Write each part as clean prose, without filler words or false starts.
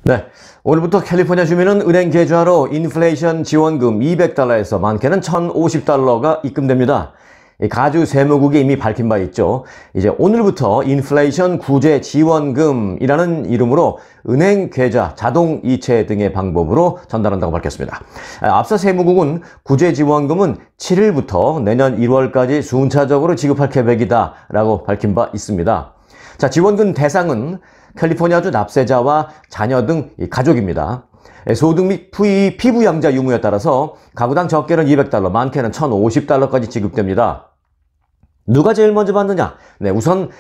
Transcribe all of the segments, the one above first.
네, 오늘부터 캘리포니아 주민은 은행 계좌로 인플레이션 지원금 200달러에서 많게는 1,050달러가 입금됩니다. 가주 세무국이 이미 밝힌 바 있죠. 이제 오늘부터 인플레이션 구제 지원금이라는 이름으로 은행 계좌, 자동 이체 등의 방법으로 전달한다고 밝혔습니다. 앞서 세무국은 구제 지원금은 7일부터 내년 1월까지 순차적으로 지급할 계획이다라고 밝힌 바 있습니다. 자, 지원금 대상은 캘리포니아주 납세자와 자녀 등 가족입니다. 소득 및 피부양자 유무에 따라서 가구당 적게는 200달러, 많게는 1,050달러까지 지급됩니다. 누가 제일 먼저 받느냐? 네, 우선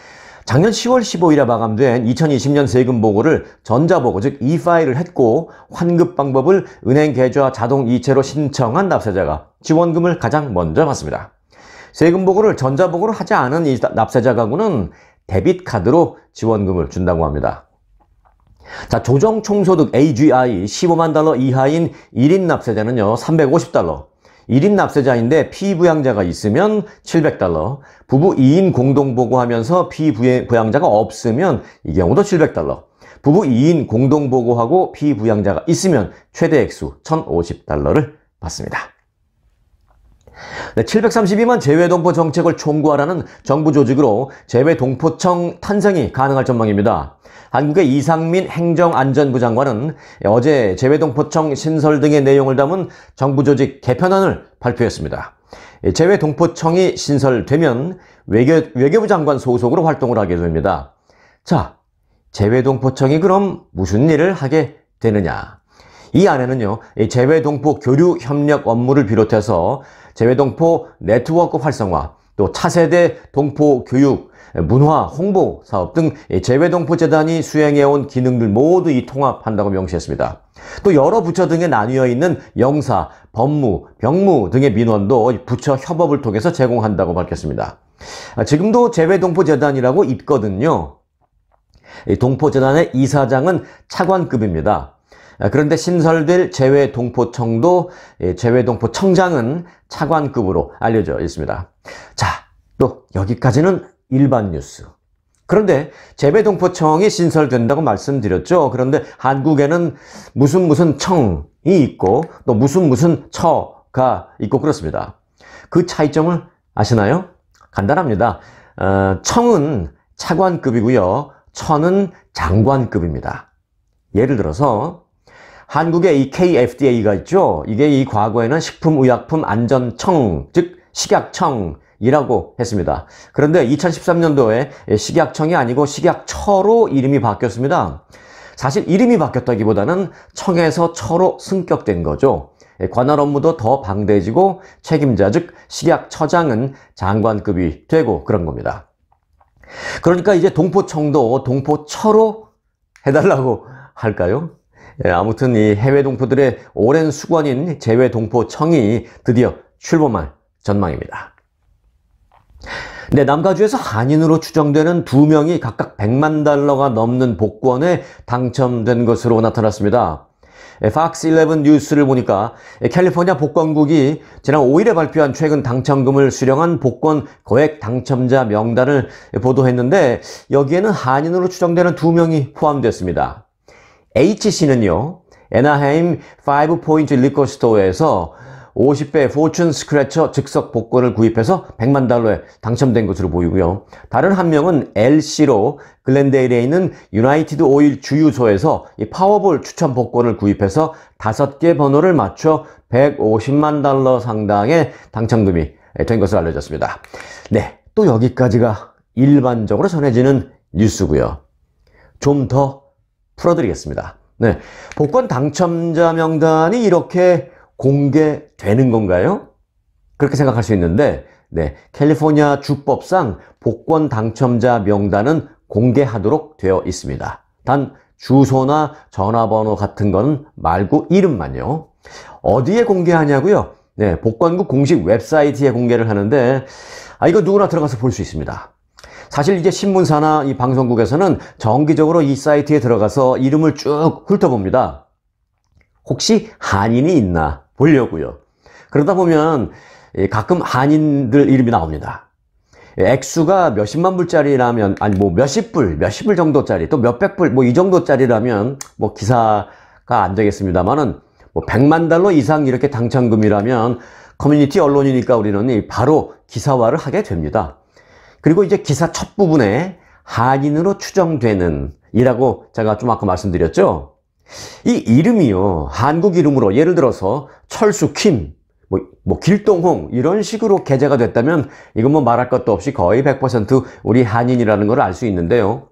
작년 10월 15일에 마감된 2020년 세금 보고를 전자보고, 즉 e-파일을 했고 환급 방법을 은행 계좌 자동 이체로 신청한 납세자가 지원금을 가장 먼저 받습니다. 세금 보고를 전자보고로 하지 않은 이 납세자 가구는 데빗 카드로 지원금을 준다고 합니다. 자, 조정 총소득 AGI 15만 달러 이하인 1인 납세자는요 350달러, 1인 납세자인데 피부양자가 있으면 700달러, 부부 2인 공동보고하면서 피부양자가 없으면 이 경우도 700달러, 부부 2인 공동보고하고 피부양자가 있으면 최대 액수 1,050달러를 받습니다. 네, 732만 재외동포 정책을 총괄하는 정부 조직으로 재외동포청 탄생이 가능할 전망입니다. 한국의 이상민 행정안전부 장관은 어제 재외동포청 신설 등의 내용을 담은 정부 조직 개편안을 발표했습니다. 재외동포청이 신설되면 외교부 장관 소속으로 활동을 하게 됩니다. 자, 재외동포청이 그럼 무슨 일을 하게 되느냐? 이 안에는요, 재외동포 교류 협력 업무를 비롯해서 재외동포 네트워크 활성화, 또 차세대 동포 교육, 문화, 홍보 사업 등 재외동포 재단이 수행해온 기능들 모두 통합한다고 명시했습니다. 또 여러 부처 등에 나뉘어 있는 영사, 법무, 병무 등의 민원도 부처 협업을 통해서 제공한다고 밝혔습니다. 지금도 재외동포 재단이라고 있거든요. 동포재단의 이사장은 차관급입니다. 그런데 신설될 재외동포청도 재외동포청장은 차관급으로 알려져 있습니다. 자, 또 여기까지는 일반 뉴스. 그런데 재외동포청이 신설된다고 말씀드렸죠. 그런데 한국에는 무슨 청이 있고 또 무슨 처가 있고 그렇습니다. 그 차이점을 아시나요? 간단합니다. 청은 차관급이고요. 처는 장관급입니다. 예를 들어서 한국의 이 KFDA가 있죠. 이게 이 과거에는 식품의약품안전청, 즉 식약청이라고 했습니다. 그런데 2013년도에 식약청이 아니고 식약처로 이름이 바뀌었습니다. 사실 이름이 바뀌었다기보다는 청에서 처로 승격된 거죠. 관할 업무도 더 방대해지고 책임자, 즉 식약처장은 장관급이 되고 그런 겁니다. 그러니까 이제 동포청도 동포처로 해달라고 할까요? 아무튼 이 해외 동포들의 오랜 수건인 재외동포청이 드디어 출범할 전망입니다. 네, 남가주에서 한인으로 추정되는 2명이 각각 100만 달러가 넘는 복권에 당첨된 것으로 나타났습니다. Fox 11 뉴스를 보니까 캘리포니아 복권국이 지난 5일에 발표한 최근 당첨금을 수령한 복권 거액 당첨자 명단을 보도했는데 여기에는 한인으로 추정되는 2명이 포함됐습니다. H씨는요, 애나헤임 5포인트 리커스토어에서 50배 포춘 스크래처 즉석 복권을 구입해서 100만 달러에 당첨된 것으로 보이고요. 다른 한 명은 L씨로 글렌데일에 있는 유나이티드 오일 주유소에서 이 파워볼 추천 복권을 구입해서 5개 번호를 맞춰 150만 달러 상당의 당첨금이 된 것으로 알려졌습니다. 네, 또 여기까지가 일반적으로 전해지는 뉴스고요. 좀 더 풀어드리겠습니다. 네, 복권 당첨자 명단이 이렇게 공개되는 건가요? 그렇게 생각할 수 있는데, 네, 캘리포니아 주법상 복권 당첨자 명단은 공개하도록 되어 있습니다. 단 주소나 전화번호 같은 건 말고 이름만요. 어디에 공개하냐고요? 네, 복권국 공식 웹사이트에 공개를 하는데 이거 누구나 들어가서 볼 수 있습니다. 사실 이제 신문사나 이 방송국에서는 정기적으로 이 사이트에 들어가서 이름을 쭉 훑어봅니다. 혹시 한인이 있나 보려고요. 그러다 보면 가끔 한인들 이름이 나옵니다. 액수가 몇십만 불짜리라면, 아니 뭐 몇십 불 정도짜리, 또 몇백 불, 뭐 이 정도짜리라면 뭐 기사가 안 되겠습니다만은 뭐 100만 달러 이상 이렇게 당첨금이라면 커뮤니티 언론이니까 우리는 바로 기사화를 하게 됩니다. 그리고 이제 기사 첫 부분에 한인으로 추정되는 이라고 제가 좀 아까 말씀드렸죠. 이 이름이요, 한국 이름으로 예를 들어서 철수 킴, 뭐 길동홍 이런 식으로 게재가 됐다면 이건 뭐 말할 것도 없이 거의 100% 우리 한인이라는 걸 알 수 있는데요.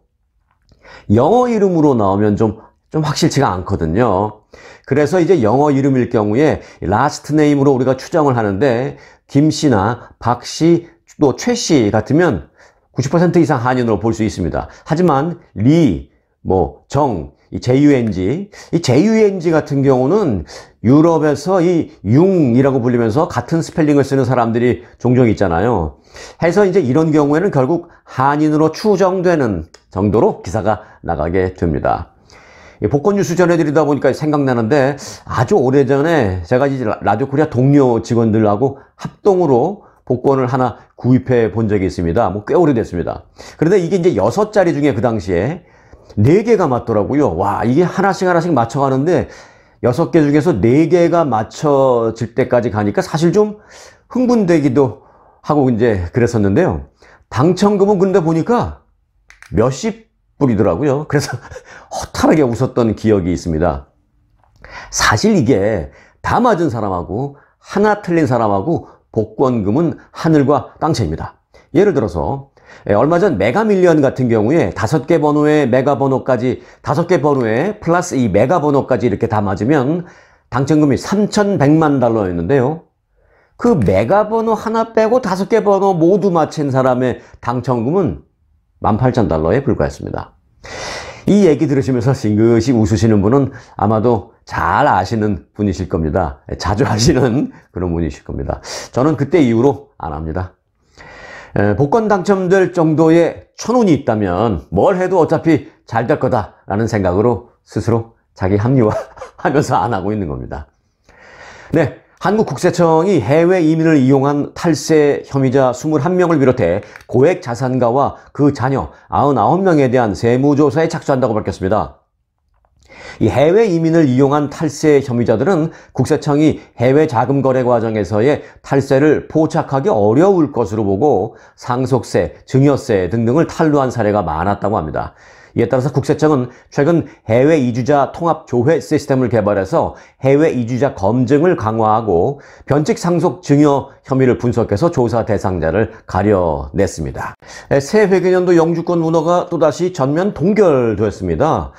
영어 이름으로 나오면 좀 확실치가 않거든요. 그래서 이제 영어 이름일 경우에 라스트 네임으로 우리가 추정을 하는데 김 씨나 박 씨, 또 최 씨 같으면 90% 이상 한인으로 볼 수 있습니다. 하지만 리, 뭐 정, 이 JUNG 같은 경우는 유럽에서 이 융이라고 불리면서 같은 스펠링을 쓰는 사람들이 종종 있잖아요. 해서 이제 이런 경우에는 결국 한인으로 추정되는 정도로 기사가 나가게 됩니다. 복권 뉴스 전해드리다 보니까 생각나는데 아주 오래전에 제가 이제 라디오 코리아 동료 직원들하고 합동으로 복권을 하나 구입해 본 적이 있습니다. 뭐 꽤 오래됐습니다. 그런데 이게 이제 6자리 중에 그 당시에 4개가 맞더라고요. 와, 이게 하나씩 맞춰가는데 6개 중에서 4개가 맞춰질 때까지 가니까 사실 좀 흥분되기도 하고 이제 그랬었는데요. 당첨금은 근데 보니까 몇십 불이더라고요. 그래서 허탈하게 웃었던 기억이 있습니다. 사실 이게 다 맞은 사람하고 하나 틀린 사람하고 복권금은 하늘과 땅차입니다. 예를 들어서 얼마 전 메가밀리언 같은 경우에 5개 번호에 메가번호까지 5개 번호에 플러스 이 메가번호까지 이렇게 다 맞으면 당첨금이 3,100만 달러였는데요. 그 메가번호 하나 빼고 5개 번호 모두 맞힌 사람의 당첨금은 18,000달러에 불과했습니다. 이 얘기 들으시면서 싱긋이 웃으시는 분은 아마도 잘 아시는 분이실 겁니다. 자주 하시는 그런 분이실 겁니다. 저는 그때 이후로 안 합니다. 복권 당첨될 정도의 천운이 있다면 뭘 해도 어차피 잘 될 거다라는 생각으로 스스로 자기 합리화하면서 안 하고 있는 겁니다. 네, 한국국세청이 해외 이민을 이용한 탈세 혐의자 21명을 비롯해 고액 자산가와 그 자녀 99명에 대한 세무조사에 착수한다고 밝혔습니다. 이 해외 이민을 이용한 탈세 혐의자들은 국세청이 해외 자금 거래 과정에서의 탈세를 포착하기 어려울 것으로 보고 상속세, 증여세 등등을 탈루한 사례가 많았다고 합니다. 이에 따라서 국세청은 최근 해외 이주자 통합 조회 시스템을 개발해서 해외 이주자 검증을 강화하고 변칙 상속 증여 혐의를 분석해서 조사 대상자를 가려냈습니다. 새 회계년도 영주권 문호가 또다시 전면 동결되었습니다.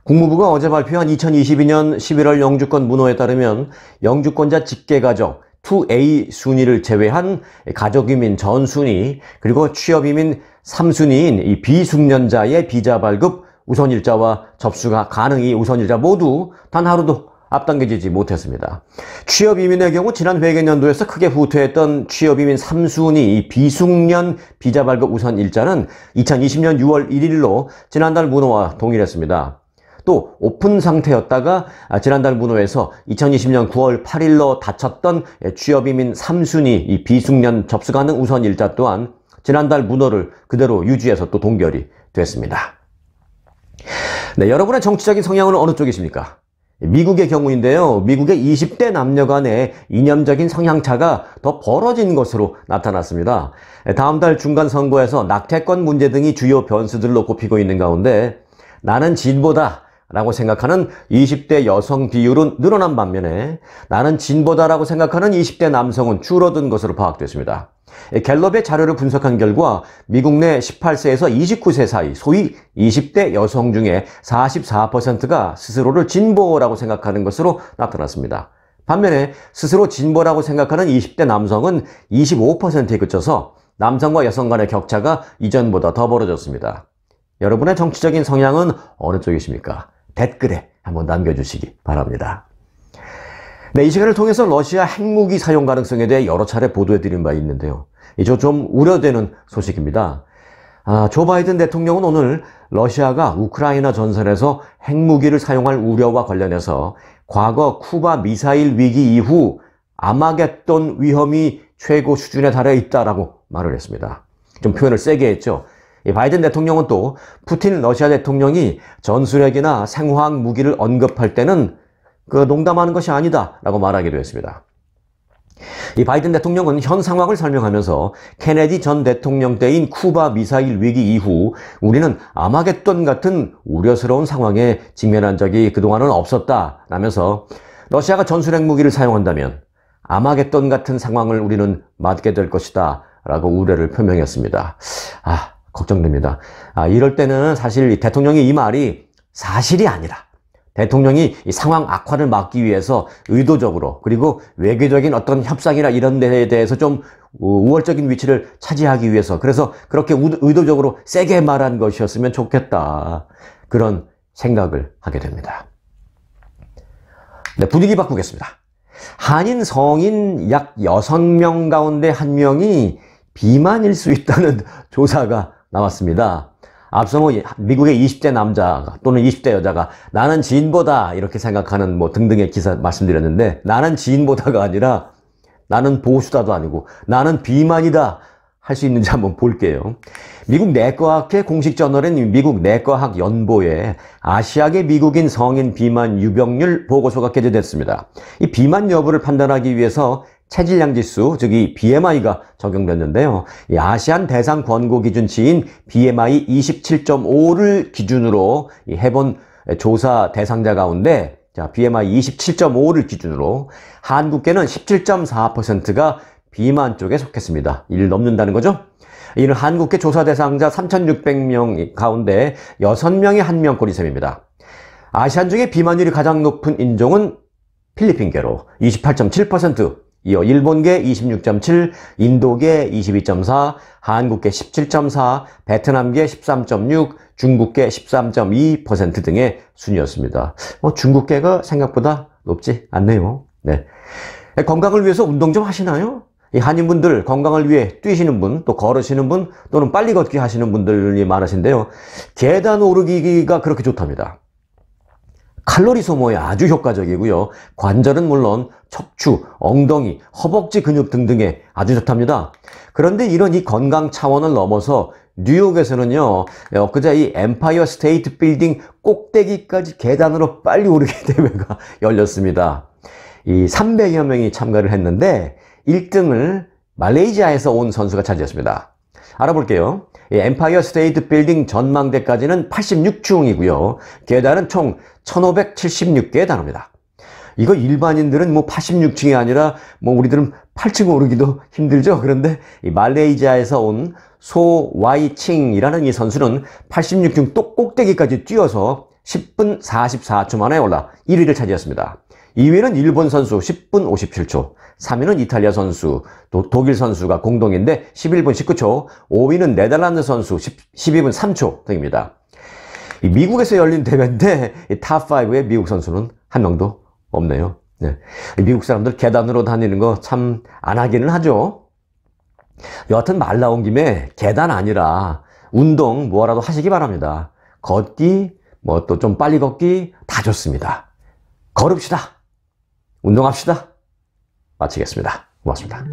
국무부가 어제 발표한 2022년 11월 영주권 문호에 따르면 영주권자 직계가족 2A 순위를 제외한 가족이민 전순위 그리고 취업이민 3순위인 이 비숙련자의 비자 발급 우선일자와 접수가 가능이 우선일자 모두 단 하루도 앞당겨지지 못했습니다. 취업이민의 경우 지난 회계년도에서 크게 후퇴했던 취업이민 3순위 이 비숙련 비자 발급 우선일자는 2020년 6월 1일로 지난달 문호와 동일했습니다. 또 오픈 상태였다가 지난달 문호에서 2020년 9월 8일로 닫혔던 취업이민 3순위 이 비숙련 접수 가능 우선일자 또한 지난달 문호를 그대로 유지해서 또 동결이 됐습니다. 네, 여러분의 정치적인 성향은 어느 쪽이십니까? 미국의 경우인데요. 미국의 20대 남녀 간의 이념적인 성향차가 더 벌어진 것으로 나타났습니다. 다음 달 중간 선거에서 낙태권 문제 등이 주요 변수들로 꼽히고 있는 가운데 나는 진보다 라고 생각하는 20대 여성 비율은 늘어난 반면에 나는 진보다라고 생각하는 20대 남성은 줄어든 것으로 파악됐습니다. 갤럽의 자료를 분석한 결과 미국 내 18세에서 29세 사이 소위 20대 여성 중에 44%가 스스로를 진보라고 생각하는 것으로 나타났습니다. 반면에 스스로 진보라고 생각하는 20대 남성은 25%에 그쳐서 남성과 여성 간의 격차가 이전보다 더 벌어졌습니다. 여러분의 정치적인 성향은 어느 쪽이십니까? 댓글에 한번 남겨주시기 바랍니다. 네, 이 시간을 통해서 러시아 핵무기 사용 가능성에 대해 여러 차례 보도해드린 바 있는데요. 이제 좀 우려되는 소식입니다. 조 바이든 대통령은 오늘 러시아가 우크라이나 전선에서 핵무기를 사용할 우려와 관련해서 과거 쿠바 미사일 위기 이후 아마겟돈 위험이 최고 수준에 달해 있다라고 말을 했습니다. 좀 표현을 세게 했죠. 이 바이든 대통령은 또 푸틴 러시아 대통령이 전술핵이나 생화학 무기를 언급할 때는 그 농담하는 것이 아니다 라고 말하기도 했습니다. 이 바이든 대통령은 현 상황을 설명하면서 케네디 전 대통령 때인 쿠바 미사일 위기 이후 우리는 아마겟돈 같은 우려스러운 상황에 직면한 적이 그동안은 없었다 라면서 러시아가 전술핵 무기를 사용한다면 아마겟돈 같은 상황을 우리는 맞게 될 것이다 라고 우려를 표명했습니다. 걱정됩니다. 이럴 때는 사실 이 대통령이 이 말이 사실이 아니라 대통령이 이 상황 악화를 막기 위해서 의도적으로 그리고 외교적인 어떤 협상이나 이런 데에 대해서 좀 우월적인 위치를 차지하기 위해서 그래서 그렇게 의도적으로 세게 말한 것이었으면 좋겠다. 그런 생각을 하게 됩니다. 네, 분위기 바꾸겠습니다. 한인 성인 약 6명 가운데 1명이 비만일 수 있다는 조사가 나왔습니다. 앞서 미국의 20대 남자 또는 20대 여자가 나는 지인보다 이렇게 생각하는 등등의 기사 말씀드렸는데 나는 지인보다가 아니라 나는 보수다도 아니고 나는 비만이다 할 수 있는지 한번 볼게요. 미국 내과학회 공식 저널인 미국 내과학 연보에 아시아계 미국인 성인 비만 유병률 보고서가 게재됐습니다. 이 비만 여부를 판단하기 위해서 체질량 지수, 즉 이 BMI가 적용됐는데요. 이 아시안 대상 권고 기준치인 BMI 27.5를 기준으로 해본 조사 대상자 가운데 BMI 27.5를 기준으로 한국계는 17.4%가 비만 쪽에 속했습니다. 이를 넘는다는 거죠. 이는 한국계 조사 대상자 3,600명 가운데 6명의 1명꼴이 셈입니다. 아시안 중에 비만율이 가장 높은 인종은 필리핀계로 28.7%, 이어 일본계 26.7, 인도계 22.4, 한국계 17.4, 베트남계 13.6, 중국계 13.2% 등의 순이었습니다. 중국계가 생각보다 높지 않네요. 네. 건강을 위해서 운동 좀 하시나요? 이 한인분들 건강을 위해 뛰시는 분, 또 걸으시는 분, 또는 빨리 걷기 하시는 분들이 많으신데요. 계단 오르기가 그렇게 좋답니다. 칼로리 소모에 아주 효과적이고요. 관절은 물론 척추, 엉덩이, 허벅지 근육 등등에 아주 좋답니다. 그런데 이 건강 차원을 넘어서 뉴욕에서는요, 그제 이 엠파이어 스테이트 빌딩 꼭대기까지 계단으로 빨리 오르기 대회가 열렸습니다. 이 300여 명이 참가를 했는데 1등을 말레이시아에서 온 선수가 차지했습니다. 알아볼게요. 엠파이어 스테이트 빌딩 전망대까지는 86층이고요. 계단은 총 1576개에 달합니다. 이거 일반인들은 86층이 아니라 우리들은 8층 오르기도 힘들죠. 그런데 이 말레이시아에서 온 소와이칭이라는 이 선수는 86층 꼭대기까지 뛰어서 10분 44초 만에 올라 1위를 차지했습니다. 2위는 일본 선수 10분 57초, 3위는 이탈리아 선수, 독일 선수가 공동인데 11분 19초, 5위는 네덜란드 선수 12분 3초 등입니다. 미국에서 열린 대회인데 탑5에 미국 선수는 한 명도 없네요. 네. 미국 사람들 계단으로 다니는 거 참 안 하기는 하죠. 여하튼 말 나온 김에 계단 아니라 운동 뭐라도 하시기 바랍니다. 걷기, 또 좀 빨리 걷기 다 좋습니다. 걸읍시다. 운동합시다. 마치겠습니다. 고맙습니다.